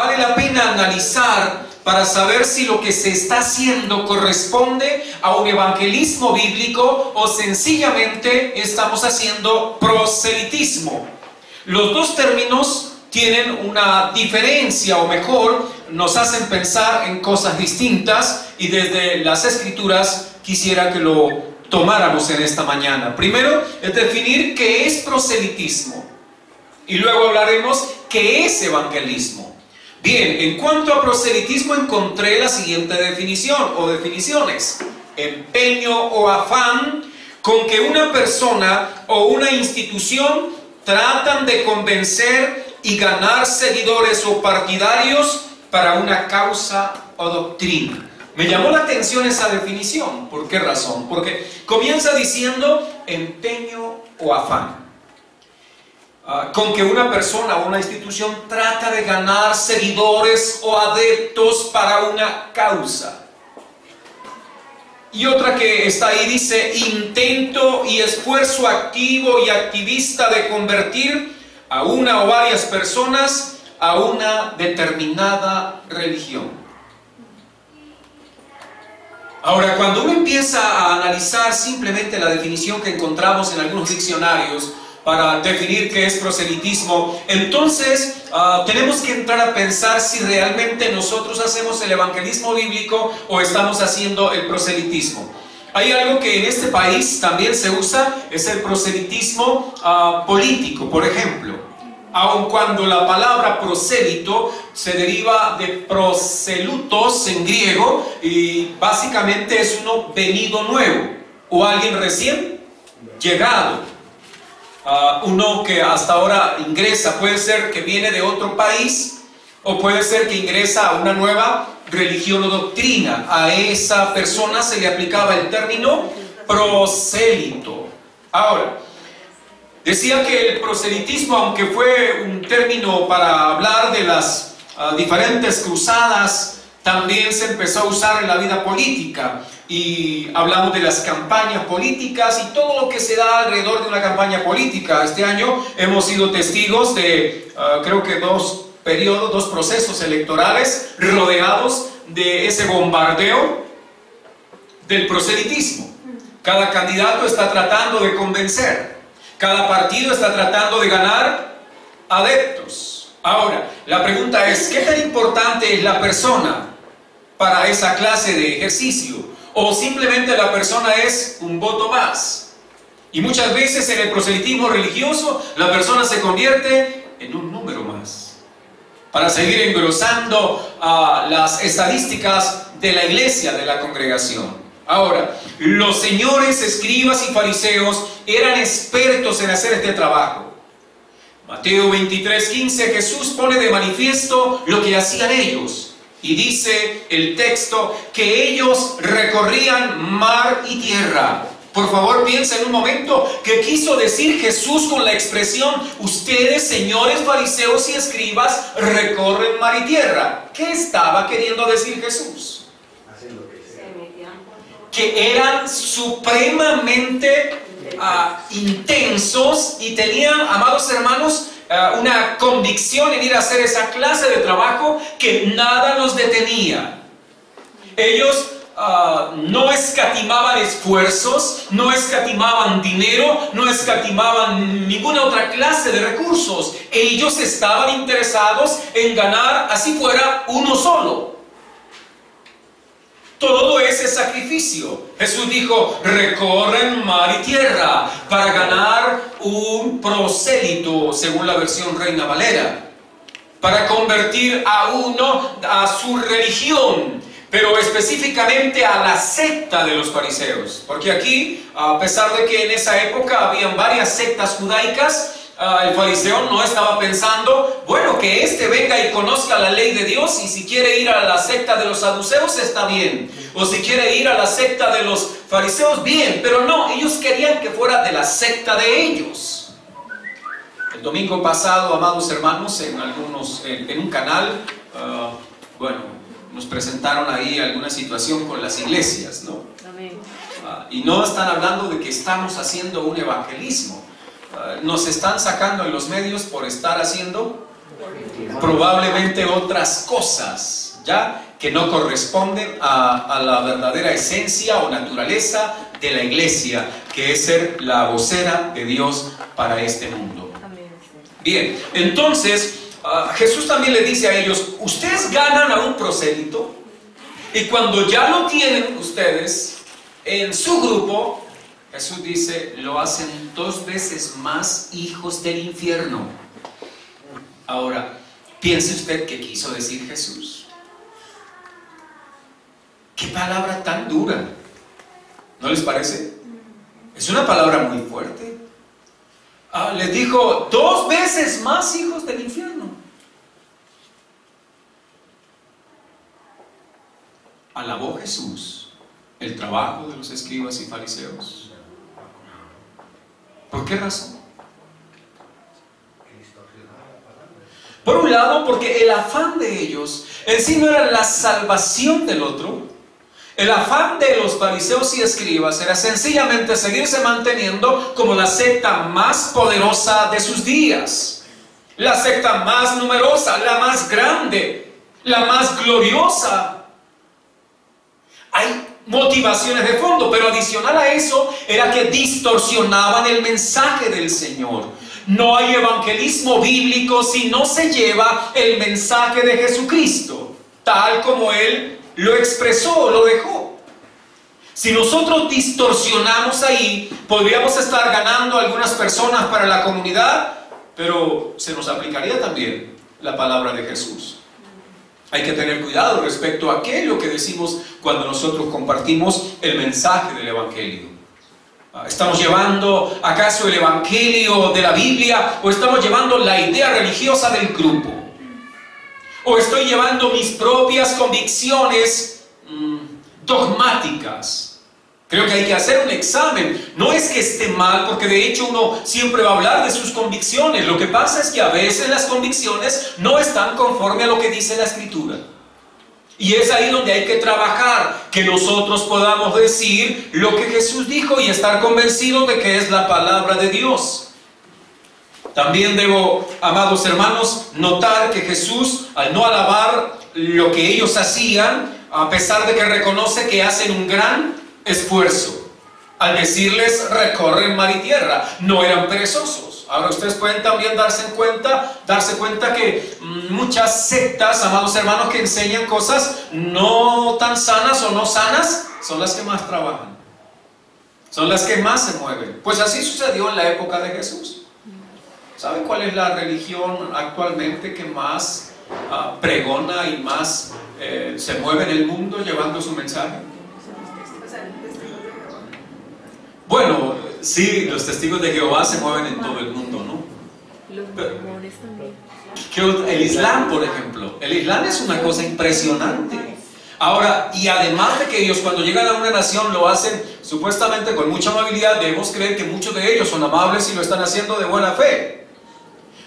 Vale la pena analizar para saber si lo que se está haciendo corresponde a un evangelismo bíblico o sencillamente estamos haciendo proselitismo. Los dos términos tienen una diferencia, o mejor, nos hacen pensar en cosas distintas, y desde las Escrituras quisiera que lo tomáramos en esta mañana. Primero es definir qué es proselitismo, y luego hablaremos qué es evangelismo. Bien, en cuanto a proselitismo encontré la siguiente definición o definiciones: empeño o afán con que una persona o una institución tratan de convencer y ganar seguidores o partidarios para una causa o doctrina. Me llamó la atención esa definición. ¿Por qué razón? Porque comienza diciendo empeño o afán. Con que una persona o una institución trata de ganar seguidores o adeptos para una causa. Y otra que está ahí dice intento y esfuerzo activo y activista de convertir a una o varias personas a una determinada religión. Ahora, cuando uno empieza a analizar simplemente la definición que encontramos en algunos diccionarios para definir qué es proselitismo, entonces tenemos que entrar a pensar si realmente nosotros hacemos el evangelismo bíblico o estamos haciendo el proselitismo. Hay algo que en este país también se usa, es el proselitismo político, por ejemplo. Aun cuando la palabra prosélito se deriva de proselutos en griego, y básicamente es uno venido nuevo, o alguien recién llegado. Uno que hasta ahora ingresa, puede ser que viene de otro país, o puede ser que ingresa a una nueva religión o doctrina. A esa persona se le aplicaba el término prosélito. Ahora, decía que el proselitismo, aunque fue un término para hablar de las diferentes cruzadas, también se empezó a usar en la vida política. Y hablamos de las campañas políticas y todo lo que se da alrededor de una campaña política. Este año hemos sido testigos de, creo que dos procesos electorales rodeados de ese bombardeo del proselitismo. Cada candidato está tratando de convencer. Cada partido está tratando de ganar adeptos. Ahora, la pregunta es, ¿qué tan importante es la persona para esa clase de ejercicio? ¿O simplemente la persona es un voto más? Y muchas veces en el proselitismo religioso la persona se convierte en un número más, para seguir engrosando las estadísticas de la iglesia, de la congregación. Ahora, los señores escribas y fariseos eran expertos en hacer este trabajo. Mateo 23:15, Jesús pone de manifiesto lo que hacían ellos. Y dice el texto que ellos recorrían mar y tierra. Por favor, piensa en un momento, ¿qué quiso decir Jesús con la expresión ustedes, señores fariseos y escribas, recorren mar y tierra? ¿Qué estaba queriendo decir Jesús? Que eran supremamente intensos y tenían, amados hermanos, una convicción en ir a hacer esa clase de trabajo que nada los detenía. Ellos no escatimaban esfuerzos, no escatimaban dinero, no escatimaban ninguna otra clase de recursos. Ellos estaban interesados en ganar, así fuera, uno solo. Todo ese sacrificio. Jesús dijo, recorren mar y tierra para ganar un prosélito, según la versión Reina Valera, para convertir a uno a su religión, pero específicamente a la secta de los fariseos. Porque aquí, a pesar de que en esa época habían varias sectas judaicas, el fariseo no estaba pensando, bueno, que este venga y conozca la ley de Dios, y si quiere ir a la secta de los saduceos está bien, o si quiere ir a la secta de los fariseos, bien, pero no, ellos querían que fuera de la secta de ellos. El domingo pasado, amados hermanos, en un canal, nos presentaron ahí alguna situación con las iglesias, ¿no? Y no están hablando de que estamos haciendo un evangelismo. Nos están sacando en los medios por estar haciendo probablemente otras cosas, ¿ya? Que no corresponden a la verdadera esencia o naturaleza de la iglesia, que es ser la vocera de Dios para este mundo. Bien, entonces Jesús también le dice a ellos: ustedes ganan a un prosélito, y cuando ya lo tienen ustedes en su grupo, Jesús dice, lo hacen 2 veces más hijos del infierno. Ahora, piense usted qué quiso decir Jesús. Qué palabra tan dura, ¿no les parece? Es una palabra muy fuerte. Les dijo 2 veces más hijos del infierno. ¿Alabó Jesús el trabajo de los escribas y fariseos? ¿Por qué razón? Por un lado, porque el afán de ellos en sí no era la salvación del otro. El afán de los fariseos y escribas era sencillamente seguirse manteniendo como la secta más poderosa de sus días, la secta más numerosa, la más grande, la más gloriosa. Hay motivaciones de fondo, pero adicional a eso era que distorsionaban el mensaje del Señor. No hay evangelismo bíblico si no se lleva el mensaje de Jesucristo, tal como Él lo expresó, lo dejó. Si nosotros distorsionamos ahí, podríamos estar ganando algunas personas para la comunidad, pero se nos aplicaría también la palabra de Jesús. Hay que tener cuidado respecto a aquello que decimos cuando nosotros compartimos el mensaje del Evangelio. ¿Estamos llevando acaso el Evangelio de la Biblia o estamos llevando la idea religiosa del grupo? ¿O estoy llevando mis propias convicciones dogmáticas? Creo que hay que hacer un examen. No es que esté mal, porque de hecho uno siempre va a hablar de sus convicciones. Lo que pasa es que a veces las convicciones no están conforme a lo que dice la Escritura. Y es ahí donde hay que trabajar, que nosotros podamos decir lo que Jesús dijo y estar convencidos de que es la palabra de Dios. También debo, amados hermanos, notar que Jesús, al no alabar lo que ellos hacían, a pesar de que reconoce que hacen un gran esfuerzo, al decirles recorren mar y tierra, no eran perezosos. Ahora ustedes pueden también darse cuenta que muchas sectas, amados hermanos, que enseñan cosas no tan sanas o no sanas, son las que más trabajan, son las que más se mueven. Pues así sucedió en la época de Jesús. ¿Saben cuál es la religión actualmente que más pregona y más se mueve en el mundo llevando su mensaje? Bueno, sí, los testigos de Jehová se mueven en todo el mundo, ¿no? Los mormones también. El Islam, por ejemplo. El Islam es una cosa impresionante. Ahora, y además de que ellos cuando llegan a una nación lo hacen supuestamente con mucha amabilidad, debemos creer que muchos de ellos son amables y lo están haciendo de buena fe.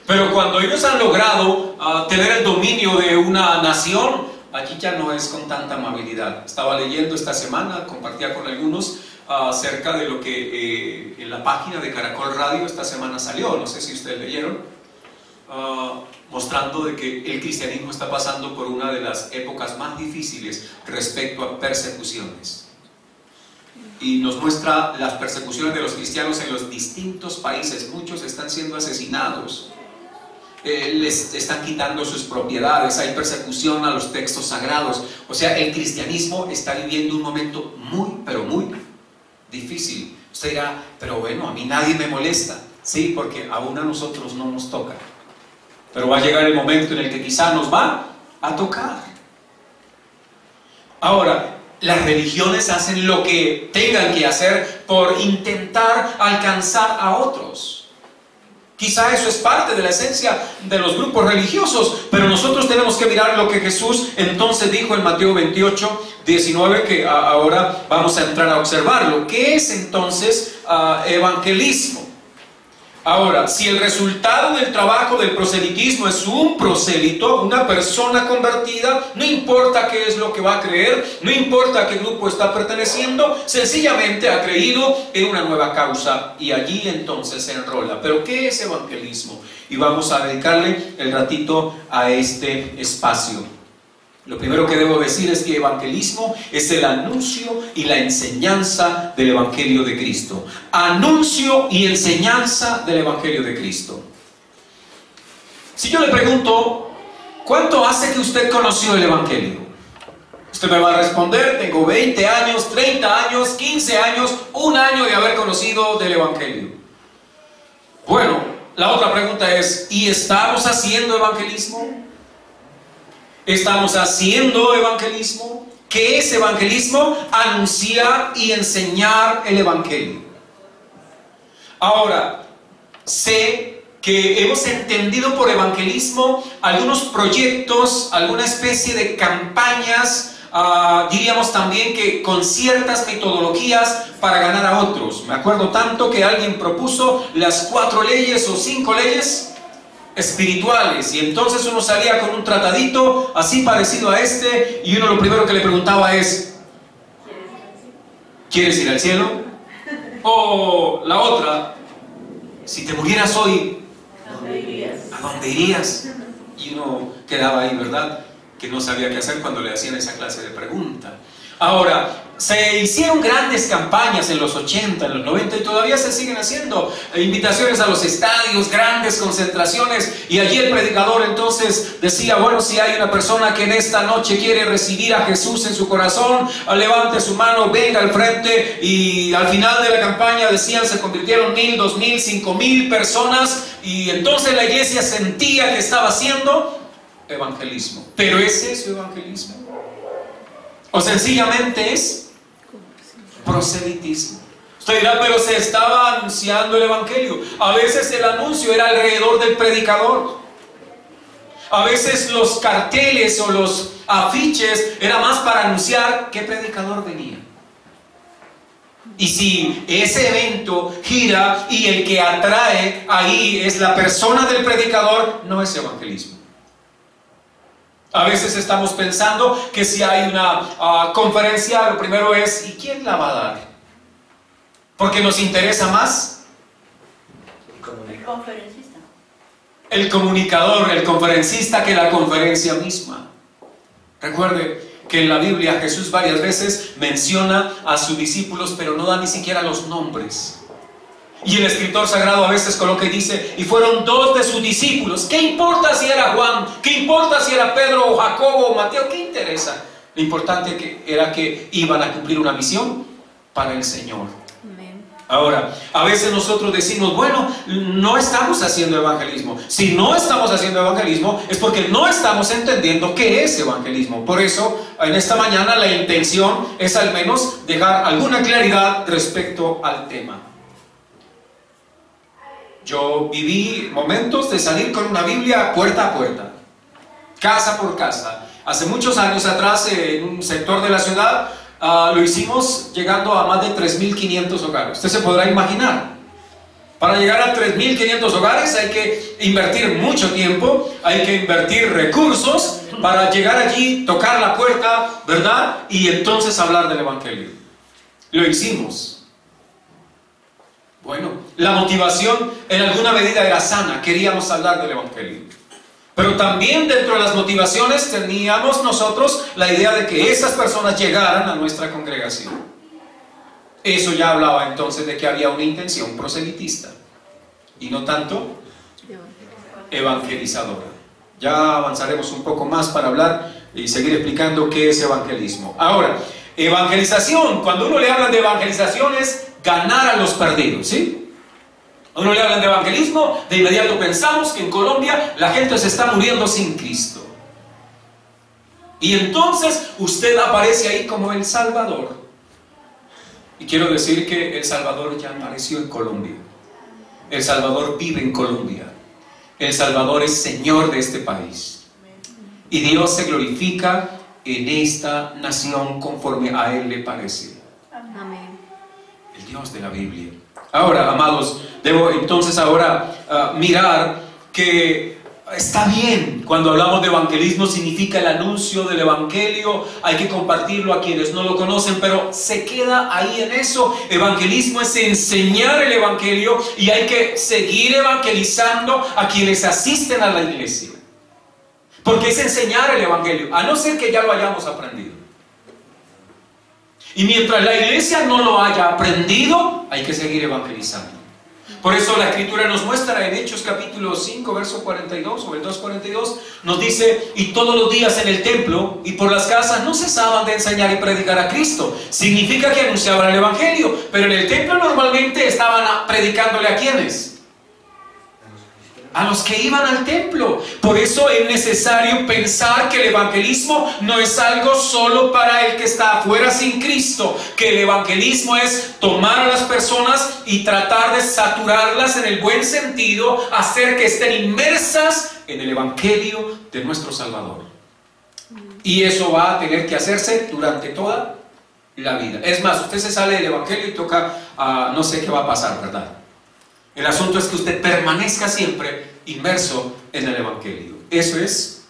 Pero cuando ellos han logrado tener el dominio de una nación, allí ya no es con tanta amabilidad. Estaba leyendo esta semana, compartía con algunos acerca de lo que en la página de Caracol Radio esta semana salió, no sé si ustedes leyeron, mostrando de que el cristianismo está pasando por una de las épocas más difíciles respecto a persecuciones. Y nos muestra las persecuciones de los cristianos en los distintos países. Muchos están siendo asesinados, les están quitando sus propiedades, hay persecución a los textos sagrados. O sea, el cristianismo está viviendo un momento muy, pero muy difícil. Usted dirá, pero bueno, a mí nadie me molesta. Sí, porque aún a nosotros no nos toca. Pero va a llegar el momento en el que quizá nos va a tocar. Ahora, las religiones hacen lo que tengan que hacer por intentar alcanzar a otros. Quizá eso es parte de la esencia de los grupos religiosos, pero nosotros tenemos que mirar lo que Jesús entonces dijo en Mateo 28, 19, que ahora vamos a entrar a observarlo. ¿Qué es entonces evangelismo? Ahora, si el resultado del trabajo del proselitismo es un prosélito, una persona convertida, no importa qué es lo que va a creer, no importa a qué grupo está perteneciendo, sencillamente ha creído en una nueva causa y allí entonces se enrola. Pero ¿qué es evangelismo? Y vamos a dedicarle el ratito a este espacio. Lo primero que debo decir es que evangelismo es el anuncio y la enseñanza del Evangelio de Cristo. Anuncio y enseñanza del Evangelio de Cristo. Si yo le pregunto, ¿cuánto hace que usted conoció el Evangelio? Usted me va a responder, tengo 20 años, 30 años, 15 años, un año de haber conocido del Evangelio. Bueno, la otra pregunta es, ¿y estamos haciendo evangelismo? ¿Estamos haciendo evangelismo? ¿Qué es evangelismo? Anunciar y enseñar el Evangelio. Ahora, sé que hemos entendido por evangelismo algunos proyectos, alguna especie de campañas, diríamos también que con ciertas metodologías para ganar a otros. Me acuerdo tanto que alguien propuso las 4 leyes o 5 leyes espirituales, y entonces uno salía con un tratadito así parecido a este, y uno lo primero que le preguntaba es: ¿quieres ir al cielo? O la otra: si te murieras hoy, ¿a dónde irías? Y uno quedaba ahí, ¿verdad?, que no sabía qué hacer cuando le hacían esa clase de pregunta. Ahora, se hicieron grandes campañas en los 80, en los 90 y todavía se siguen haciendo invitaciones a los estadios, grandes concentraciones, y allí el predicador entonces decía: bueno, si hay una persona que en esta noche quiere recibir a Jesús en su corazón, levante su mano, venga al frente. Y al final de la campaña decían, se convirtieron 1000, 2000, 5000 personas, y entonces la iglesia sentía que estaba haciendo evangelismo. ¿Pero es eso evangelismo? ¿O sencillamente es proselitismo? Usted dirá, pero se estaba anunciando el Evangelio. A veces el anuncio era alrededor del predicador. A veces los carteles o los afiches era más para anunciar qué predicador venía. Y si ese evento gira y el que atrae ahí es la persona del predicador, no es evangelismo. A veces estamos pensando que si hay una conferencia, lo primero es: ¿y quién la va a dar? Porque nos interesa más el conferencista, el comunicador, el conferencista, que la conferencia misma. Recuerde que en la Biblia Jesús varias veces menciona a sus discípulos, pero no da ni siquiera los nombres. Y el escritor sagrado a veces coloca y dice: y fueron 2 de sus discípulos. ¿Qué importa si era Juan? ¿Qué importa si era Pedro o Jacobo o Mateo? ¿Qué interesa? Lo importante era que iban a cumplir una misión para el Señor. Amén. Ahora, a veces nosotros decimos: bueno, no estamos haciendo evangelismo. Si no estamos haciendo evangelismo es porque no estamos entendiendo qué es evangelismo. Por eso, en esta mañana la intención es al menos dejar alguna claridad respecto al tema. Yo viví momentos de salir con una Biblia puerta a puerta, casa por casa. Hace muchos años atrás, en un sector de la ciudad, lo hicimos llegando a más de 3.500 hogares. Usted se podrá imaginar. Para llegar a 3.500 hogares hay que invertir mucho tiempo, hay que invertir recursos para llegar allí, tocar la puerta, ¿verdad? Y entonces hablar del Evangelio. Lo hicimos. Bueno, la motivación en alguna medida era sana, queríamos hablar del Evangelio. Pero también dentro de las motivaciones teníamos nosotros la idea de que esas personas llegaran a nuestra congregación. Eso ya hablaba entonces de que había una intención proselitista y no tanto evangelizadora. Ya avanzaremos un poco más para hablar y seguir explicando qué es evangelismo. Ahora, evangelización, cuando uno le habla de evangelización es ganar a los perdidos, ¿sí? A uno le hablan de evangelismo, de inmediato pensamos que en Colombia la gente se está muriendo sin Cristo. Y entonces usted aparece ahí como el Salvador. Y quiero decir que el Salvador ya apareció en Colombia. El Salvador vive en Colombia. El Salvador es Señor de este país. Y Dios se glorifica en esta nación conforme a Él le parece. Amén. El Dios de la Biblia. Ahora, amados, debo entonces ahora mirar que está bien, cuando hablamos de evangelismo significa el anuncio del evangelio, hay que compartirlo a quienes no lo conocen, pero se queda ahí en eso. Evangelismo es enseñar el evangelio y hay que seguir evangelizando a quienes asisten a la iglesia, porque es enseñar el evangelio, a no ser que ya lo hayamos aprendido. Y mientras la iglesia no lo haya aprendido, hay que seguir evangelizando. Por eso la Escritura nos muestra en Hechos capítulo 5, verso 42 o el 2:42, nos dice: y todos los días en el templo y por las casas no cesaban de enseñar y predicar a Cristo. Significa que anunciaban el evangelio, pero en el templo normalmente estaban predicándole ¿a quiénes? A los que iban al templo. Por eso es necesario pensar que el evangelismo no es algo solo para el que está afuera sin Cristo, que el evangelismo es tomar a las personas y tratar de saturarlas en el buen sentido, hacer que estén inmersas en el evangelio de nuestro Salvador. Y eso va a tener que hacerse durante toda la vida. Es más, usted se sale del evangelio y toca, no sé qué va a pasar, ¿verdad? El asunto es que usted permanezca siempre inmerso en el evangelio. Eso es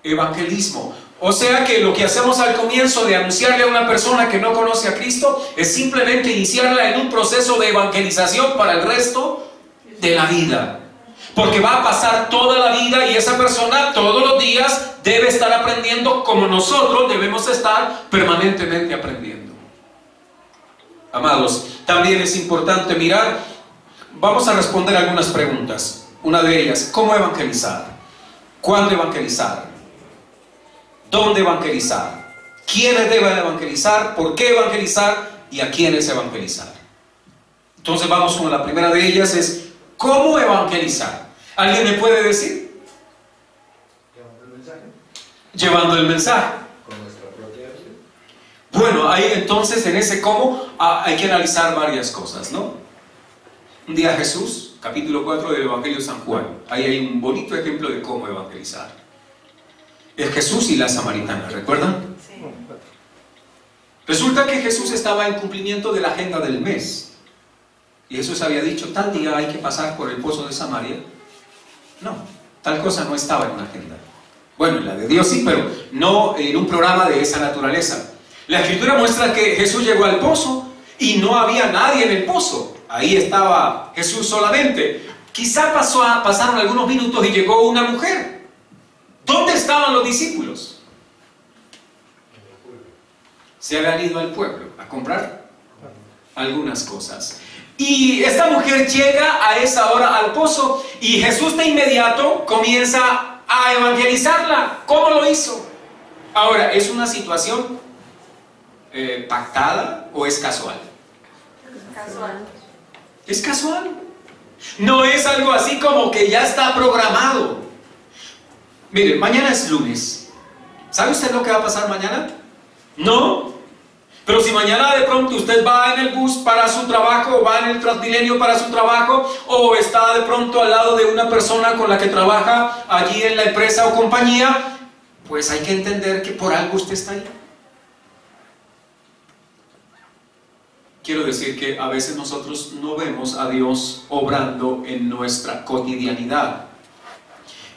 evangelismo. O sea que lo que hacemos al comienzo de anunciarle a una persona que no conoce a Cristo es simplemente iniciarla en un proceso de evangelización para el resto de la vida. Porque va a pasar toda la vida y esa persona todos los días debe estar aprendiendo como nosotros debemos estar permanentemente aprendiendo. Amados, también es importante mirar. Vamos a responder algunas preguntas. Una de ellas: ¿cómo evangelizar? ¿Cuándo evangelizar? ¿Dónde evangelizar? ¿Quiénes deben evangelizar? ¿Por qué evangelizar? ¿Y a quiénes evangelizar? Entonces vamos con la primera de ellas, es ¿cómo evangelizar? ¿Alguien me puede decir? Llevando el mensaje. Llevando el mensaje. Con nuestra propia vida. Bueno, ahí entonces en ese cómo hay que analizar varias cosas, ¿no? Un día Jesús, capítulo 4 del Evangelio de San Juan, ahí hay un bonito ejemplo de cómo evangelizar. Es Jesús y la samaritana, ¿recuerdan? Sí. Resulta que Jesús estaba en cumplimiento de la agenda del mes. Y Jesús había dicho: tal día hay que pasar por el pozo de Samaria. No, tal cosa no estaba en una agenda. Bueno, la de Dios sí, pero no en un programa de esa naturaleza. La Escritura muestra que Jesús llegó al pozo y no había nadie en el pozo. Ahí estaba Jesús solamente. Quizá pasaron algunos minutos y llegó una mujer. ¿Dónde estaban los discípulos? Se habían ido al pueblo a comprar algunas cosas. Y esta mujer llega a esa hora al pozo y Jesús de inmediato comienza a evangelizarla. ¿Cómo lo hizo? Ahora, ¿es una situación pactada o es casual? Casual. Es casual. No es algo así como que ya está programado. Mire, mañana es lunes. ¿Sabe usted lo que va a pasar mañana? No. Pero si mañana de pronto usted va en el bus para su trabajo, o va en el Transmilenio para su trabajo, o está de pronto al lado de una persona con la que trabaja allí en la empresa o compañía, pues hay que entender que por algo usted está ahí. Quiero decir que a veces nosotros no vemos a Dios obrando en nuestra cotidianidad.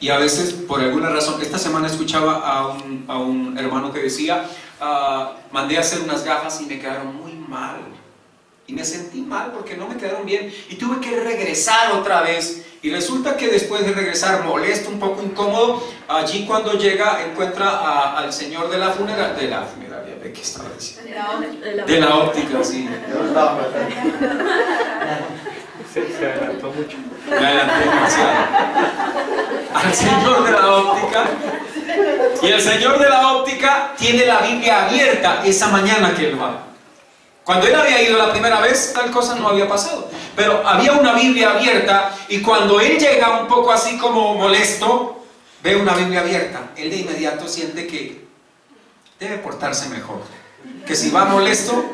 Y a veces, por alguna razón, esta semana escuchaba a un hermano que decía: mandé a hacer unas gafas y me quedaron muy mal. Y me sentí mal porque no me quedaron bien. Y tuve que regresar otra vez. Y resulta que después de regresar, molesto, un poco incómodo, allí cuando llega encuentra al señor de la funeraria. ¿De qué estaba diciendo? De la óptica, sí. Se adelantó mucho. Me adelanté demasiado. Al señor de la óptica. Y el señor de la óptica tiene la Biblia abierta esa mañana que él va. Cuando él había ido la primera vez, tal cosa no había pasado. Pero había una Biblia abierta y cuando él llega un poco así como molesto, ve una Biblia abierta. Él de inmediato siente que debe portarse mejor. Que si va molesto,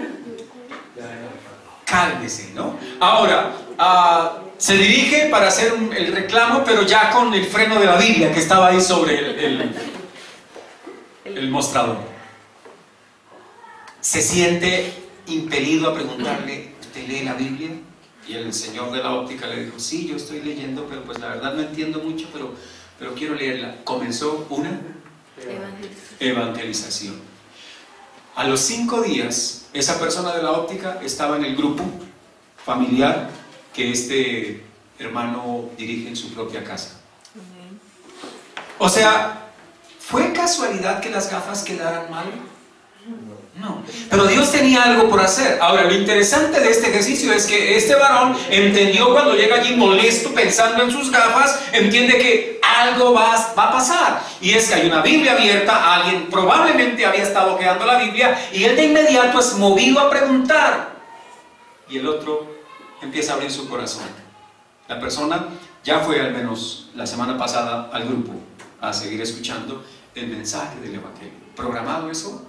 cálmese, ¿no? Ahora, se dirige para hacer el reclamo, pero ya con el freno de la Biblia que estaba ahí sobre el mostrador. Se siente impelido a preguntarle: ¿usted lee la Biblia? Y el señor de la óptica le dijo, sí, yo estoy leyendo, pero pues la verdad no entiendo mucho, pero quiero leerla. Comenzó una evangelización. A los 5 días, esa persona de la óptica estaba en el grupo familiar que este hermano dirige en su propia casa. O sea, ¿fue casualidad que las gafas quedaran mal? No, pero Dios tenía algo por hacer. Ahora, lo interesante de este ejercicio es que este varón entendió cuando llega allí molesto pensando en sus gafas, entiende que algo va a pasar. Y es que hay una Biblia abierta, alguien probablemente había estado hojeando la Biblia y él de inmediato es movido a preguntar. Y el otro empieza a abrir su corazón. La persona ya fue al menos la semana pasada al grupo a seguir escuchando el mensaje del Evangelio. ¿Programado eso?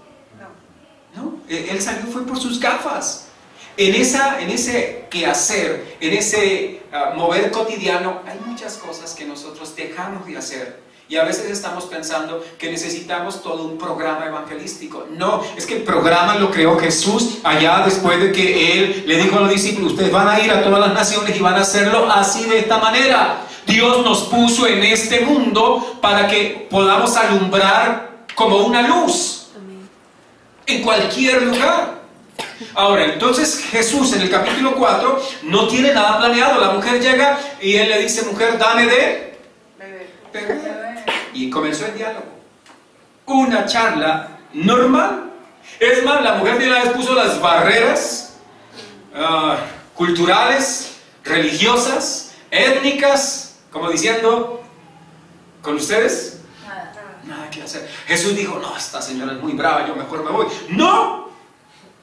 No, él salió fue por sus gafas. En ese quehacer, en ese mover cotidiano, hay muchas cosas que nosotros dejamos de hacer. Y a veces estamos pensando que necesitamos todo un programa evangelístico. No, es que el programa lo creó Jesús allá después de que Él le dijo a los discípulos, ustedes van a ir a todas las naciones y van a hacerlo así de esta manera. Dios nos puso en este mundo para que podamos alumbrar como una luz en cualquier lugar. Ahora, entonces Jesús en el capítulo 4 no tiene nada planeado. La mujer llega y Él le dice, mujer, dame de beber. Y comenzó el diálogo. Una charla normal. Es más, la mujer de una vez puso las barreras culturales, religiosas, étnicas, como diciendo, ¿con ustedes? Nada que hacer. Jesús dijo, no, esta señora es muy brava, yo mejor me voy. ¡No!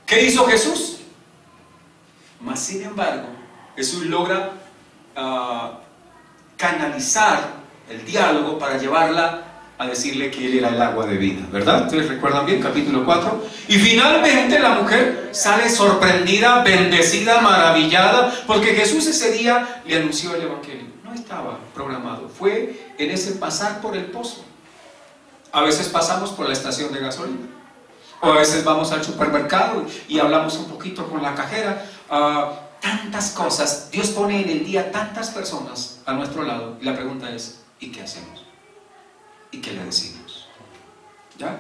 ¿Qué hizo Jesús? Mas sin embargo, Jesús logra canalizar el diálogo para llevarla a decirle que Él era el agua de vida, ¿verdad? ¿Ustedes recuerdan bien? Capítulo 4. Y finalmente la mujer sale sorprendida, bendecida, maravillada, porque Jesús ese día le anunció el Evangelio. No estaba programado, fue en ese pasar por el pozo. A veces pasamos por la estación de gasolina, o a veces vamos al supermercado y hablamos un poquito con la cajera. Tantas cosas, Dios pone en el día tantas personas a nuestro lado, y la pregunta es, ¿y qué hacemos? ¿Y qué le decimos? ¿Ya?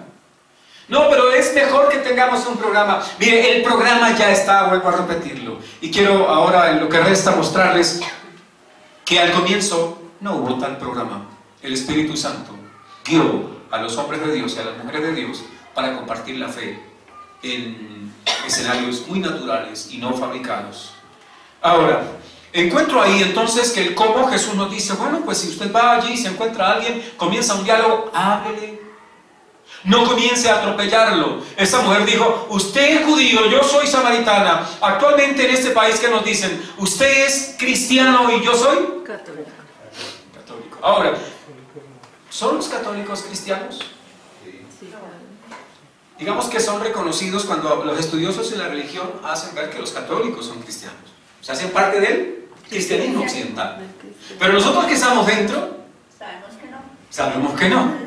No, pero es mejor que tengamos un programa. Mire, el programa ya está, vuelvo a repetirlo, y quiero ahora en lo que resta mostrarles que al comienzo no hubo tal programa. El Espíritu Santo guió a los hombres de Dios y a las mujeres de Dios para compartir la fe en escenarios muy naturales y no fabricados. Ahora, encuentro ahí entonces que el cómo Jesús nos dice, bueno, pues si usted va allí y se encuentra a alguien, comienza un diálogo, háblele. No comience a atropellarlo. Esa mujer dijo, usted es judío, yo soy samaritana. Actualmente en este país que nos dicen, usted es cristiano y yo soy católico. Ahora, ¿son los católicos cristianos? Sí. Digamos que son reconocidos cuando los estudiosos de la religión hacen ver que los católicos son cristianos. O sea, hacen parte del cristianismo occidental. Pero nosotros que estamos dentro, sabemos que no.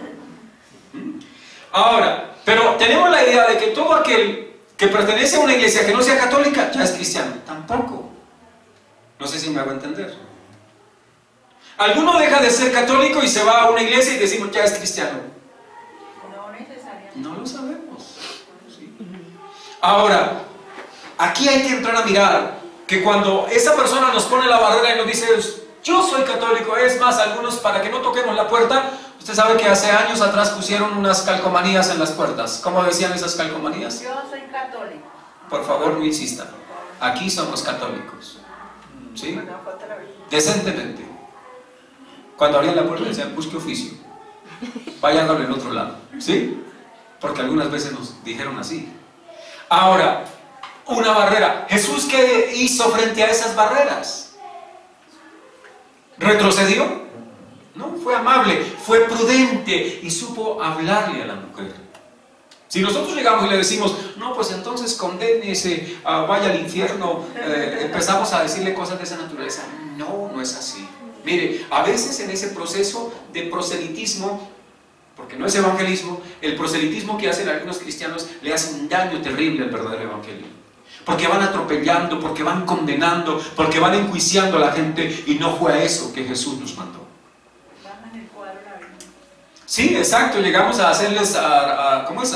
Ahora, pero tenemos la idea de que todo aquel que pertenece a una iglesia que no sea católica ya es cristiano. Tampoco. No sé si me hago entender. Alguno deja de ser católico y se va a una iglesia y decimos ya es cristiano. No necesariamente. No lo sabemos. ¿Sí? Ahora, aquí hay que entrar a mirar que cuando esa persona nos pone la barrera y nos dice yo soy católico, es más, algunos para que no toquemos la puerta, usted sabe que hace años atrás pusieron unas calcomanías en las puertas. ¿Cómo decían esas calcomanías? Yo soy católico. Por favor, no insistan. Aquí somos católicos. ¿Sí? Decentemente. Cuando abrían la puerta decían, busque oficio. Vaya a darle al otro lado. ¿Sí? Porque algunas veces nos dijeron así. Ahora, una barrera. ¿Jesús qué hizo frente a esas barreras? ¿Retrocedió? No, fue amable, fue prudente y supo hablarle a la mujer. Si nosotros llegamos y le decimos, no, pues entonces condénese, vaya al infierno, empezamos a decirle cosas de esa naturaleza. No, no es así. Mire, a veces en ese proceso de proselitismo, porque no es evangelismo, el proselitismo que hacen algunos cristianos le hace un daño terrible al verdadero evangelio. porque van atropellando, porque van condenando, porque van enjuiciando a la gente, y no fue a eso que Jesús nos mandó. Bajan el cuadro la Biblia. Sí, exacto, llegamos a hacerles, ¿cómo es?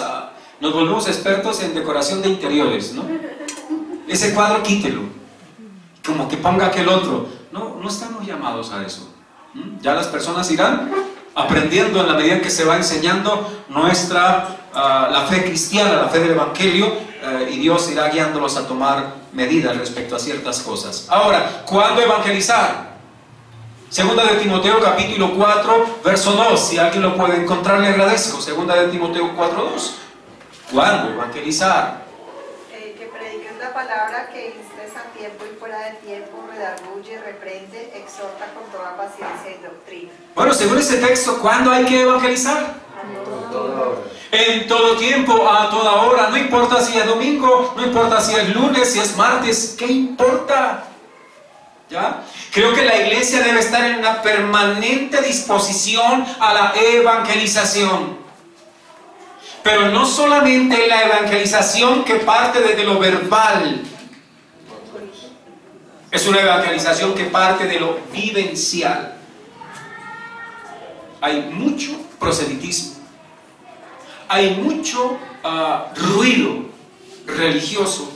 Nos volvemos expertos en decoración de interiores, ¿no? Ese cuadro quítelo, como que ponga aquel otro. No, no estamos llamados a eso. Ya las personas irán aprendiendo en la medida en que se va enseñando la fe cristiana, la fe del Evangelio, y Dios irá guiándolos a tomar medidas respecto a ciertas cosas. Ahora, ¿cuándo evangelizar? Segunda de Timoteo capítulo 4, verso 2. Si alguien lo puede encontrar, le agradezco. Segunda de Timoteo 4, 2. ¿Cuándo evangelizar? Que prediques la palabra, que instes a tiempo y fuera de tiempo, redarguye, reprende, exhorta con toda paciencia y doctrina. Bueno, según ese texto, ¿cuándo hay que evangelizar? En todo tiempo, a toda hora. No importa si es domingo, no importa si es lunes, si es martes, ¿qué importa? ¿Ya? Creo que la iglesia debe estar en una permanente disposición a la evangelización. Pero no solamente la evangelización que parte desde lo verbal. Es una evangelización que parte de lo vivencial. Hay mucho proselitismo. Hay mucho ruido religioso.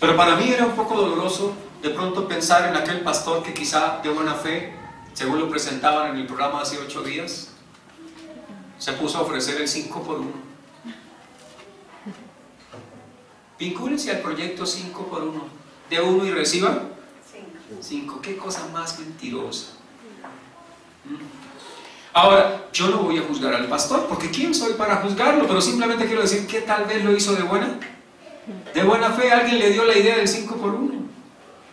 Pero para mí era un poco doloroso de pronto pensar en aquel pastor que quizá de buena fe, según lo presentaban en el programa hace 8 días, se puso a ofrecer el 5 por 1. Vincúlense al proyecto 5 por 1. De 1 y reciba 5. Qué cosa más mentirosa. Ahora, yo no voy a juzgar al pastor, porque ¿quién soy para juzgarlo? Pero simplemente quiero decir que tal vez lo hizo de buena fe. Alguien le dio la idea del 5 por 1.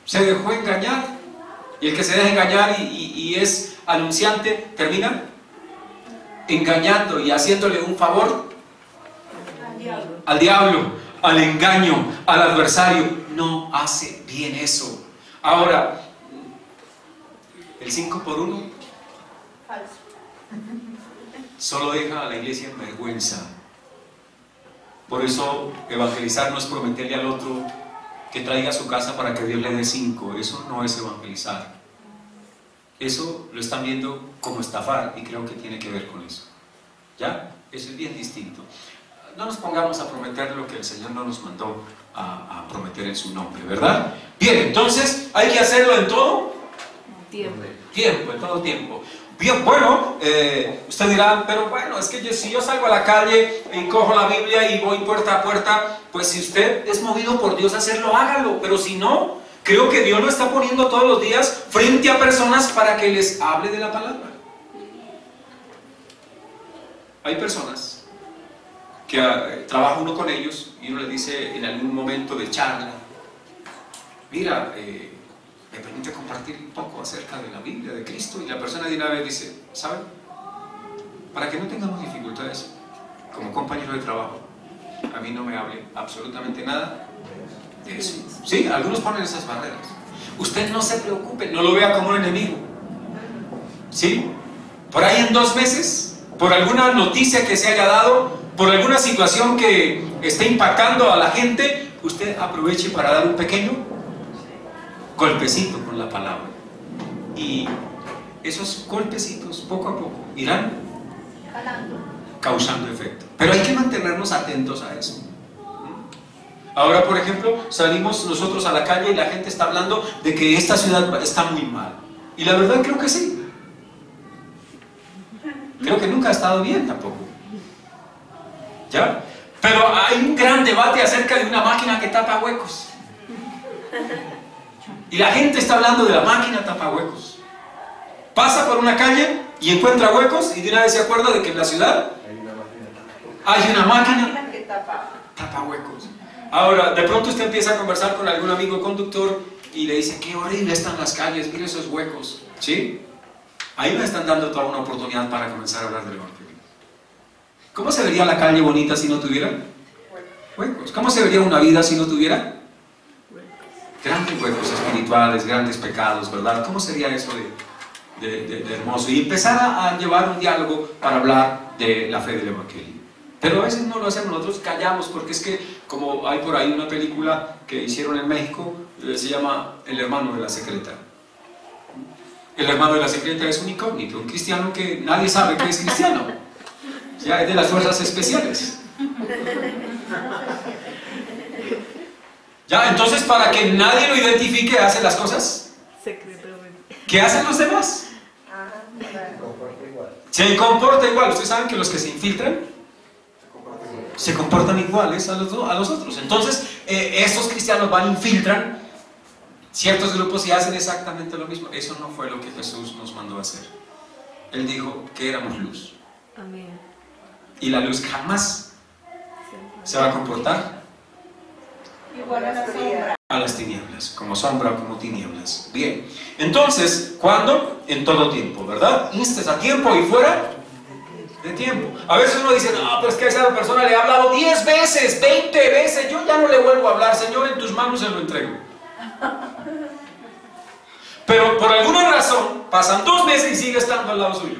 Se dejó engañar. Y el que se deja engañar y es anunciante, termina engañando y haciéndole un favor al diablo, al engaño, al adversario. No hace bien eso. Ahora, el 5 por 1 Falso. solo deja a la iglesia en vergüenza. Por eso evangelizar no es prometerle al otro que traiga a su casa para que Dios le dé 5. Eso no es evangelizar. Eso lo están viendo como estafar, y creo que tiene que ver con eso. ¿Ya? Eso es bien distinto. No nos pongamos a prometer lo que el Señor no nos mandó a prometer en su nombre, ¿verdad? Bien, entonces hay que hacerlo en todo tiempo, en todo tiempo. Bien, bueno, usted dirá, pero bueno, es que si yo salgo a la calle y cojo la Biblia y voy puerta a puerta, pues si usted es movido por Dios a hacerlo, hágalo. Pero si no, creo que Dios lo está poniendo todos los días frente a personas para que les hable de la palabra. Hay personas que trabaja uno con ellos y uno les dice en algún momento de charla, mira, me permite compartir un poco acerca de la Biblia, de Cristo, y la persona de una vez dice, ¿saben? Para que no tengamos dificultades como compañero de trabajo, a mí no me hable absolutamente nada de eso. Sí, algunos ponen esas barreras. Usted no se preocupe, no lo vea como un enemigo. ¿Sí? Por ahí en 2 meses, por alguna noticia que se haya dado, por alguna situación que esté impactando a la gente, usted aproveche para dar un pequeño golpecito con la palabra. Y esos golpecitos, poco a poco, irán causando efecto. Pero hay que mantenernos atentos a eso. Ahora, por ejemplo, salimos nosotros a la calle y la gente está hablando de que esta ciudad está muy mal. Y la verdad creo que sí. Creo que nunca ha estado bien tampoco. ¿Ya? Pero hay un gran debate acerca de una máquina que tapa huecos. Y la gente está hablando de la máquina tapa huecos. Pasa por una calle y encuentra huecos y de una vez se acuerda de que en la ciudad hay una máquina que tapa huecos. Ahora, de pronto usted empieza a conversar con algún amigo conductor y le dice, qué horrible están las calles, mire esos huecos. ¿Sí? Ahí me están dando toda una oportunidad para comenzar a hablar del Evangelio. ¿Cómo se vería la calle bonita si no tuviera huecos? ¿Cómo se vería una vida si no tuviera grandes huecos espirituales, grandes pecados, ¿verdad? ¿Cómo sería eso de hermoso? Y empezar a llevar un diálogo para hablar de la fe del Evangelio. Pero a veces no lo hacemos, nosotros callamos porque es que Como hay por ahí una película que hicieron en México, se llama El hermano de la secreta. El hermano de la secreta es un incógnito, un cristiano que nadie sabe que es cristiano. Ya es de las fuerzas especiales. Ya, entonces para que nadie lo identifique hace las cosas. Secretamente. ¿Qué hacen los demás? Se comporta igual. Se comporta igual. Ustedes saben que los que se infiltran se comportan iguales a los otros. Entonces, estos cristianos van, infiltran ciertos grupos y hacen exactamente lo mismo. Eso no fue lo que Jesús nos mandó a hacer. Él dijo que éramos luz. Amén. Y la luz jamás se va a comportar Igual a la sombra. a las tinieblas, como sombra o como tinieblas. Bien, entonces, ¿cuándo? En todo tiempo, ¿verdad? Instes a tiempo y fuera de tiempo. A veces uno dice, no, pero es que a esa persona le he hablado 10 veces, 20 veces, yo ya no le vuelvo a hablar. Señor, en tus manos se lo entrego. Pero por alguna razón pasan 2 meses y sigue estando al lado suyo.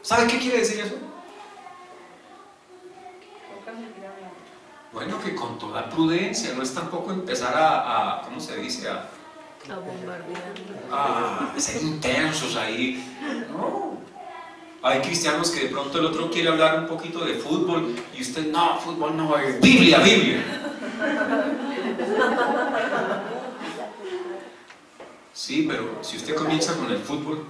¿Sabe qué quiere decir eso? Bueno, que con toda prudencia, no es tampoco empezar a ¿cómo se dice? A bombardear. A ser intensos ahí. No. Hay cristianos que de pronto el otro quiere hablar un poquito de fútbol y usted, no, fútbol no, Biblia, Biblia. Sí, pero si usted comienza con el fútbol,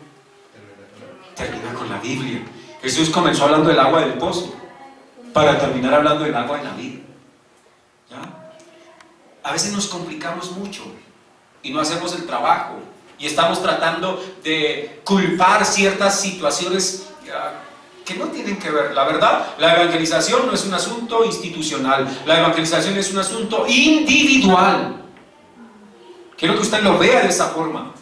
termina con la Biblia. Jesús comenzó hablando del agua del pozo para terminar hablando del agua de la vida. ¿Ya? A veces nos complicamos mucho y no hacemos el trabajo y estamos tratando de culpar ciertas situaciones que no tienen que ver. La verdad, la evangelización no es un asunto institucional, la evangelización es un asunto individual. Quiero que usted lo vea de esa forma,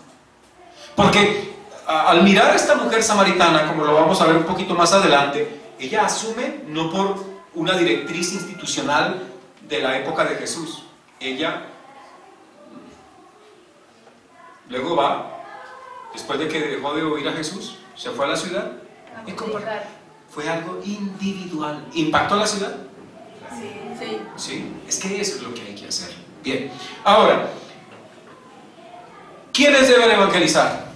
porque al mirar a esta mujer samaritana, como lo vamos a ver un poquito más adelante, ella asume no por una directriz institucional de la época de Jesús. Ella luego va, después de que dejó de oír a Jesús, se fue a la ciudad y fue algo individual. ¿Impactó la ciudad? Sí. Sí, es que eso es lo que hay que hacer. Bien, ahora, ¿quiénes deben evangelizar?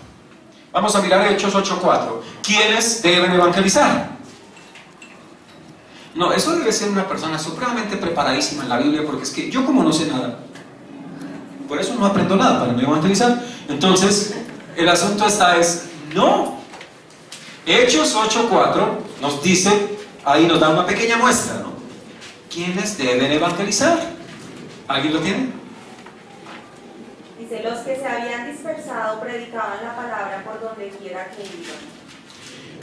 Vamos a mirar Hechos 8:4. ¿Quiénes deben evangelizar? No, eso debe ser una persona supremamente preparadísima en la Biblia, porque es que yo como no sé nada, por eso no aprendo nada para no evangelizar. Entonces, el asunto es no. Hechos 8:4 nos dice, ahí nos da una pequeña muestra, ¿no? ¿Quiénes deben evangelizar? ¿Alguien lo tiene? Dice, los que se habían dispersado predicaban la palabra por donde quiera que iban.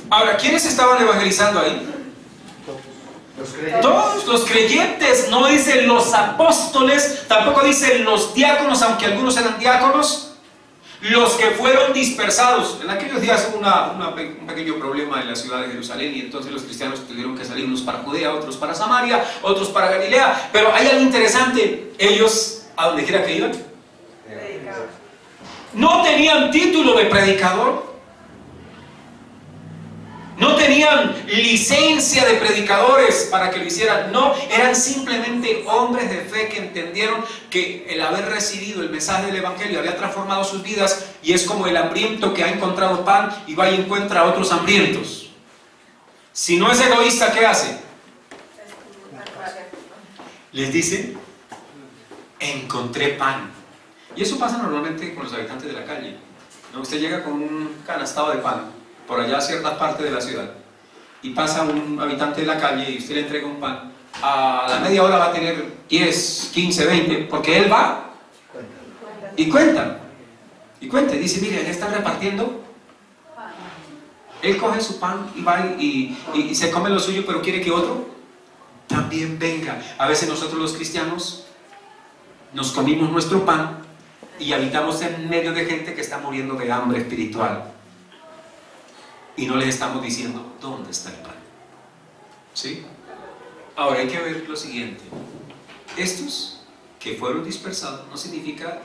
Ahora, ¿quiénes estaban evangelizando ahí? Los creyentes. Todos los creyentes, no dicen los apóstoles, tampoco dicen los diáconos, aunque algunos eran diáconos. Los que fueron dispersados. En aquellos días hubo un pequeño problema en la ciudad de Jerusalén y entonces los cristianos tuvieron que salir, unos para Judea, otros para Samaria, otros para Galilea. Pero hay algo interesante, ellos, a donde quiera que iban, no tenían título de predicador, no tenían licencia de predicadores para que lo hicieran. No, eran simplemente hombres de fe que entendieron que el haber recibido el mensaje del Evangelio había transformado sus vidas, y es como el hambriento que ha encontrado pan y va y encuentra a otros hambrientos. Si no es egoísta, ¿qué hace? Les dice, encontré pan. Y eso pasa normalmente con los habitantes de la calle, ¿no? Usted llega con un canastado de pan por allá a cierta parte de la ciudad y pasa un habitante de la calle y usted le entrega un pan. A la media hora va a tener 10, 15, 20, porque él va y cuenta. Y dice, mire, él está repartiendo. Él coge su pan y va y se come lo suyo, pero quiere que otro también venga. A veces nosotros los cristianos nos comimos nuestro pan y habitamos en medio de gente que está muriendo de hambre espiritual. Y no les estamos diciendo dónde está el pan. ¿Sí? Ahora hay que ver lo siguiente. Estos que fueron dispersados no significa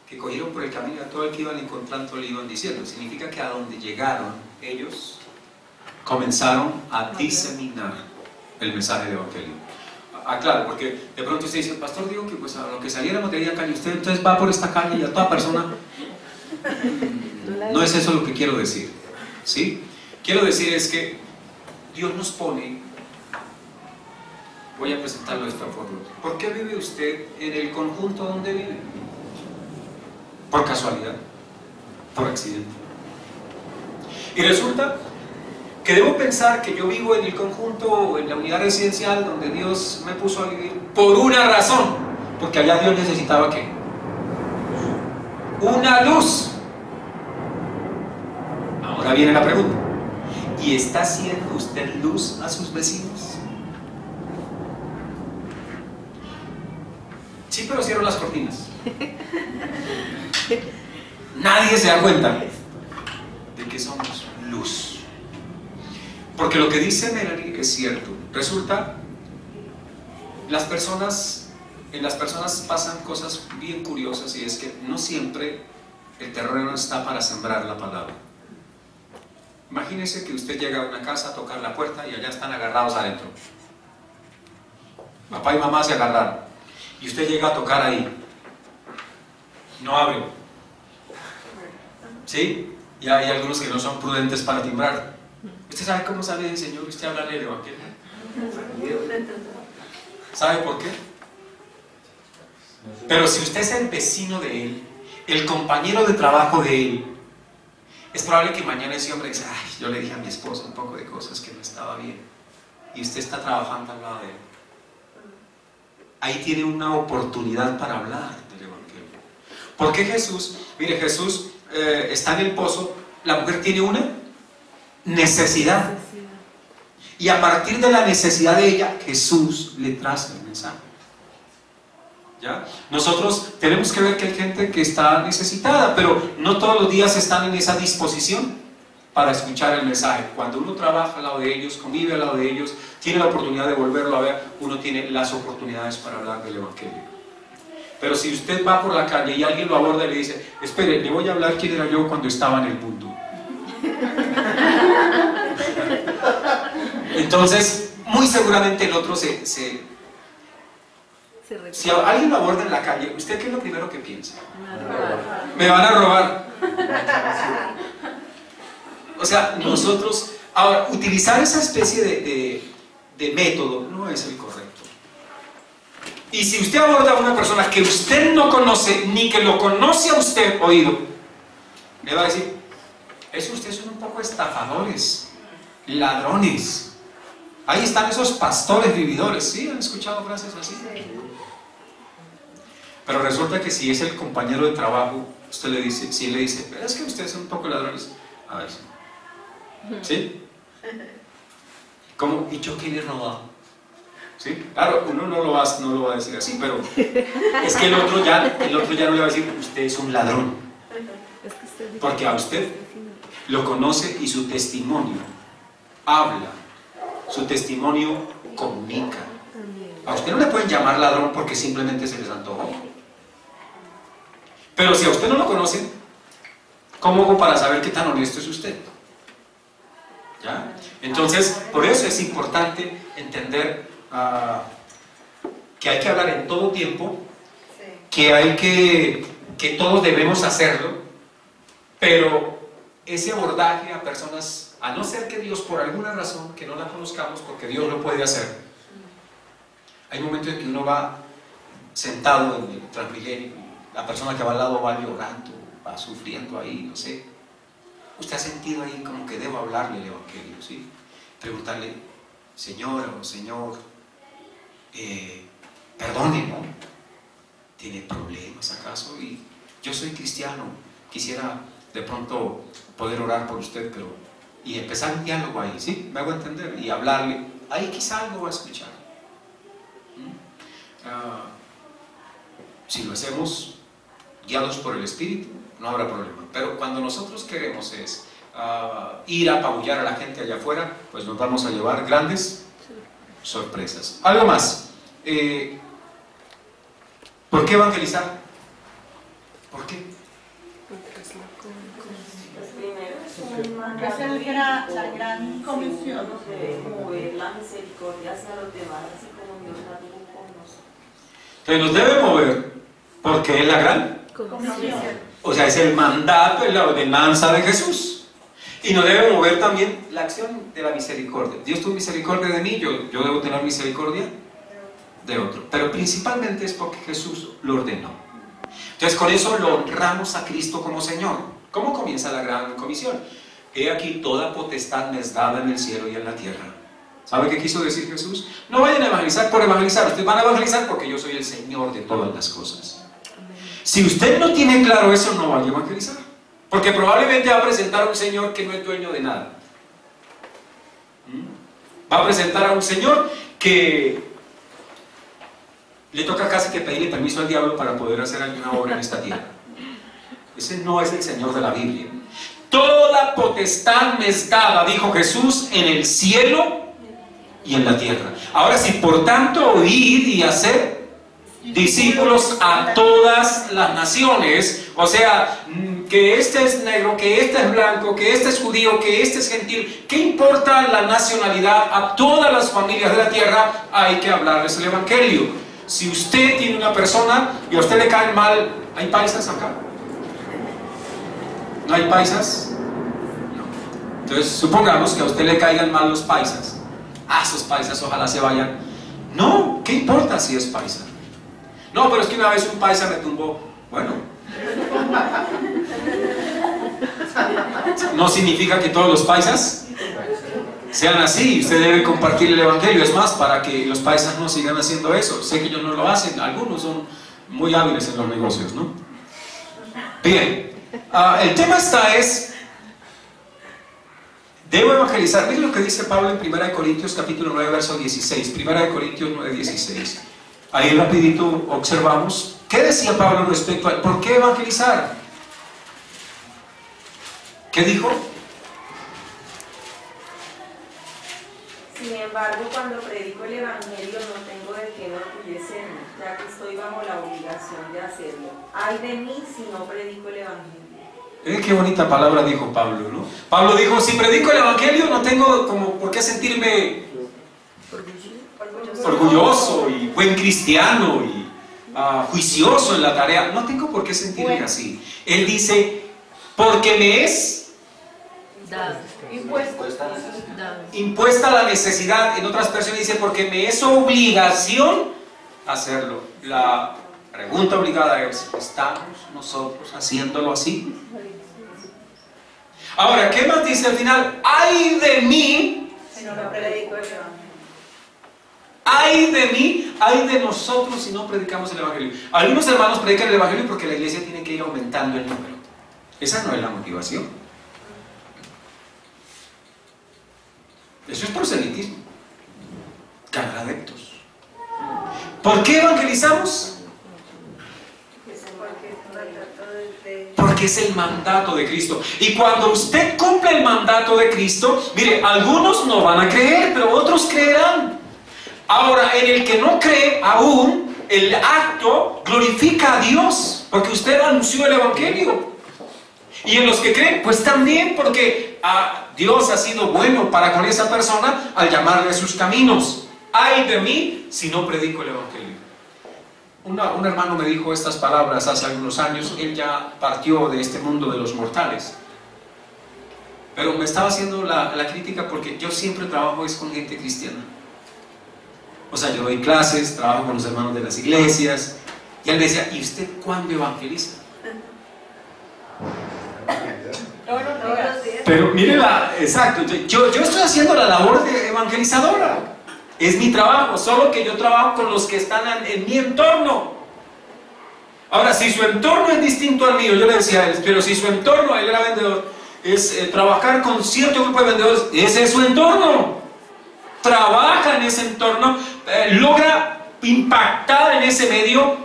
que cogieron por el camino a todo el que iban encontrando le iban diciendo. Significa que a donde llegaron ellos comenzaron a diseminar el mensaje del Evangelio. aclaro, porque de pronto usted dice, pastor, digo que pues a lo que saliéramos de ahí a calle, usted entonces va por esta calle y a toda persona. No es eso lo que quiero decir, ¿sí? Quiero decir es que Dios nos pone, voy a presentarlo de esta forma. ¿Por qué vive usted en el conjunto donde vive? ¿Por casualidad? ¿Por accidente? Y resulta que debo pensar que yo vivo en el conjunto o en la unidad residencial donde Dios me puso a vivir por una razón, porque allá Dios necesitaba ¿qué? Una luz. Ahora viene la pregunta, ¿y está haciendo usted luz a sus vecinos? Sí, pero cierro las cortinas. Nadie se da cuenta de que somos luz. Porque lo que dice Melanie es cierto. Resulta, en las personas pasan cosas bien curiosas, y es que no siempre el terreno está para sembrar la palabra. Imagínese que usted llega a una casa a tocar la puerta y allá están agarrados adentro. Papá y mamá se agarraron. Y usted llega a tocar ahí. No abre. ¿Sí? Y hay algunos que no son prudentes para timbrar. ¿Usted sabe cómo sale el Señor? Usted habla del Evangelio. ¿Sabe por qué? Pero si usted es el vecino de él, el compañero de trabajo de él, es probable que mañana ese hombre diga, ay, yo le dije a mi esposa un poco de cosas que no estaba bien. Y usted está trabajando al lado de él. Ahí tiene una oportunidad para hablar del Evangelio. ¿Por qué Jesús? Mire, Jesús está en el pozo, la mujer tiene una necesidad. Y a partir de la necesidad de ella, Jesús le trae el mensaje. ¿Ya? Nosotros tenemos que ver que hay gente que está necesitada, pero no todos los días están en esa disposición para escuchar el mensaje. Cuando uno trabaja al lado de ellos, convive al lado de ellos, tiene la oportunidad de volverlo a ver, uno tiene las oportunidades para hablar del Evangelio. Pero si usted va por la calle y alguien lo aborda y le dice, espere, le voy a hablar quién era yo cuando estaba en el mundo. Entonces, muy seguramente el otro si alguien lo aborda en la calle, ¿usted qué es lo primero que piensa? Me van a robar. O sea, nosotros, ahora, utilizar esa especie de método no es el correcto. Y si usted aborda a una persona que usted no conoce, ni que lo conoce a usted, oído, le va a decir, ustedes son un poco estafadores, ladrones. Ahí están esos pastores vividores. ¿Sí? ¿Han escuchado frases así? Pero resulta que si es el compañero de trabajo, usted le dice, si le dice, es que ustedes son un poco ladrones. A ver, ¿sí? ¿Cómo? ¿Y yo qué le he robado? ¿Sí? Claro, uno no lo va a decir así, pero es que el otro ya no le va a decir, usted es un ladrón. Porque a usted lo conoce y su testimonio habla, su testimonio comunica. A usted no le pueden llamar ladrón porque simplemente se les antojó. Pero si a usted no lo conocen, ¿cómo hago para saber qué tan honesto es usted? ¿Ya? Entonces, por eso es importante entender que hay que hablar en todo tiempo, que todos debemos hacerlo, pero ese abordaje a personas, a no ser que Dios, por alguna razón que no la conozcamos, porque Dios lo puede hacer, hay momentos en que uno va sentado en el Transmilenio, la persona que va al lado va llorando, va sufriendo ahí, no sé. Usted ha sentido ahí como que debo hablarle el Evangelio, ¿sí? Preguntarle, señora o señor, perdone, ¿no? ¿Tiene problemas acaso? Y yo soy cristiano, quisiera de pronto poder orar por usted, y empezar un diálogo ahí, ¿sí? Me hago entender, y hablarle, ahí quizá algo va a escuchar. Si lo hacemos guiados por el Espíritu, no habrá problema. Pero cuando nosotros queremos ir a apabullar a la gente allá afuera, pues nos vamos a llevar grandes sorpresas. Algo más. ¿Por qué evangelizar? ¿Por qué? Que es la gran comisión. Nos debe mover la misericordia hacia los demás, así como Dios la tuvo con nosotros. Entonces nos debe mover porque es la gran, Comisión. o sea, es el mandato, es la ordenanza de Jesús. Y nos debe mover también la acción de la misericordia. Dios tuvo misericordia de mí, yo debo tener misericordia de otro. Pero principalmente es porque Jesús lo ordenó. Entonces con eso lo honramos a Cristo como Señor. ¿Cómo comienza la gran comisión? He aquí toda potestad me es dada en el cielo y en la tierra. ¿Sabe qué quiso decir Jesús? No vayan a evangelizar por evangelizar. Ustedes van a evangelizar porque yo soy el Señor de todas las cosas. Si usted no tiene claro eso, no vaya a evangelizar. Porque probablemente va a presentar a un Señor que no es dueño de nada. Va a presentar a un Señor que le toca casi que pedirle permiso al diablo para poder hacer alguna obra en esta tierra. Ese no es el Señor de la Biblia. Toda potestad me es dada, dijo Jesús, en el cielo y en la tierra. Ahora sí, por tanto, ir y hacer discípulos a todas las naciones. O sea, que este es negro, que este es blanco, que este es judío, que este es gentil. ¿Qué importa la nacionalidad? A todas las familias de la tierra hay que hablarles el evangelio. Si usted tiene una persona y a usted le cae mal, ¿hay paisas acá? ¿No hay paisas? No. Entonces, supongamos que a usted le caigan mal los paisas. Esos paisas ojalá se vayan. No, ¿qué importa si es paisa? No, pero es que una vez un paisa me tumbó. Bueno, no significa que todos los paisas sean así. Usted debe compartir el evangelio. Es más, para que los paisas no sigan haciendo eso. Sé que ellos no lo hacen. Algunos son muy hábiles en los negocios, ¿no? Bien. El tema es, debo evangelizar. Miren lo que dice Pablo en 1 Corintios capítulo 9, verso 16. 1 Corintios 9, 16. Ahí rapidito observamos. ¿Qué decía Pablo respecto a por qué evangelizar? ¿Qué dijo? Sin embargo, cuando predico el Evangelio no tengo de qué enorgullecerme, ya que estoy bajo la obligación de hacerlo. Ay de mí si no predico el Evangelio. Qué bonita palabra dijo Pablo, ¿no? Pablo dijo, si predico el Evangelio no tengo como por qué sentirme orgulloso y buen cristiano y juicioso en la tarea. No tengo por qué sentirme así. Él dice, porque me es Dado. impuesta la necesidad. En otras versiones dice, porque me es obligación hacerlo. La pregunta obligada es, ¿estamos nosotros haciéndolo así? Ahora, ¿qué más dice al final? ¡Ay de mí! Si no predico el Evangelio. ¡Ay de mí! ¡Ay de nosotros si no predicamos el Evangelio! Algunos hermanos predican el Evangelio porque la iglesia tiene que ir aumentando el número. Esa no es la motivación. Eso es proselitismo. Ganar adeptos. ¿Por qué evangelizamos? Porque es el mandato de Cristo. Y cuando usted cumple el mandato de Cristo, mire, algunos no van a creer, pero otros creerán. Ahora, en el que no cree aún, el acto glorifica a Dios, porque usted anunció el Evangelio. Y en los que creen, pues también, porque Dios ha sido bueno para con esa persona al llamarle a sus caminos. Ay de mí si no predico el Evangelio. Un hermano me dijo estas palabras hace algunos años. Él ya partió de este mundo de los mortales, pero me estaba haciendo la crítica porque yo siempre trabajo es con gente cristiana. O sea, yo doy clases, trabajo con los hermanos de las iglesias, y él me decía, ¿y usted cuándo evangeliza? Todos los días. Pero mire exacto, yo estoy haciendo la labor de evangelizadora. Es mi trabajo, solo que yo trabajo con los que están en mi entorno. Ahora, si su entorno es distinto al mío, yo le decía a él, pero si su entorno, él era vendedor, es trabajar con cierto grupo de vendedores, ese es su entorno. Trabaja en ese entorno, logra impactar en ese medio,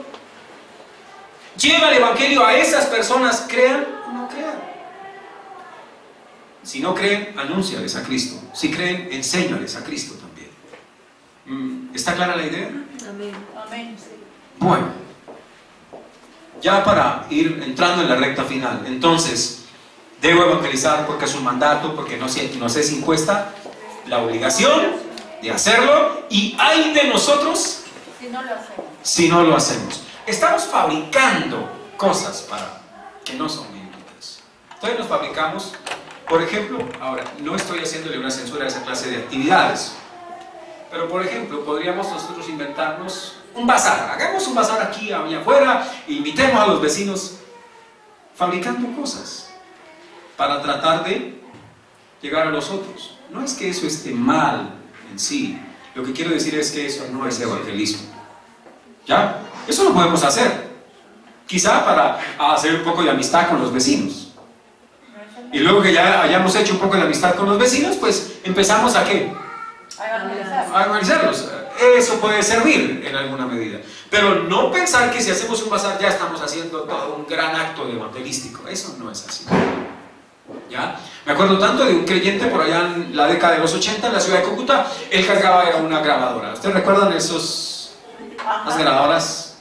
lleva el Evangelio a esas personas, crean o no crean. Si no creen, anúnciales a Cristo. Si creen, enséñales a Cristo también. ¿Está clara la idea? Amén. Amén. Bueno, ya para ir entrando en la recta final, entonces, Debo evangelizar porque es un mandato, porque nos es impuesta la obligación de hacerlo, y hay de nosotros Si no lo hacemos. si no lo hacemos. Estamos fabricando cosas que no son bíblicas. Entonces nos fabricamos, por ejemplo, ahora, no estoy haciéndole una censura a esa clase de actividades, pero por ejemplo, podríamos nosotros inventarnos un bazar. Hagamos un bazar aquí, allá afuera, e invitemos a los vecinos fabricando cosas para tratar de llegar a los otros. No es que eso esté mal en sí, lo que quiero decir es que eso no es evangelismo. ¿Ya? Eso lo podemos hacer, quizá para hacer un poco de amistad con los vecinos. Y luego que ya hayamos hecho un poco de amistad con los vecinos, pues empezamos a ¿qué? A evangelizarlos. Eso puede servir en alguna medida, pero no pensar que si hacemos un bazar ya estamos haciendo todo un gran acto evangelístico. Eso no es así. ¿Ya? Me acuerdo tanto de un creyente por allá en la década de los 80 en la ciudad de Cúcuta. Él cargaba era una grabadora. ¿Ustedes recuerdan esas grabadoras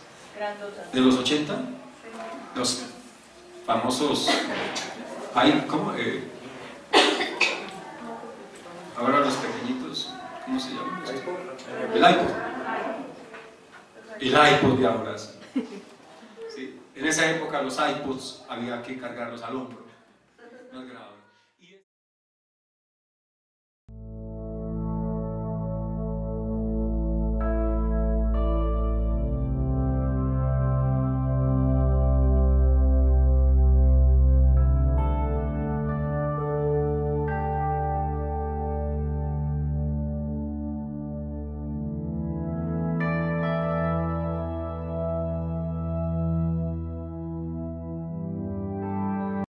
de los 80? Los famosos ¿cómo? Ahora los pequeñitos, ¿cómo se llaman? El iPod. El iPod de ahora, sí. En esa época los iPods había que cargarlos al hombro. No es grave.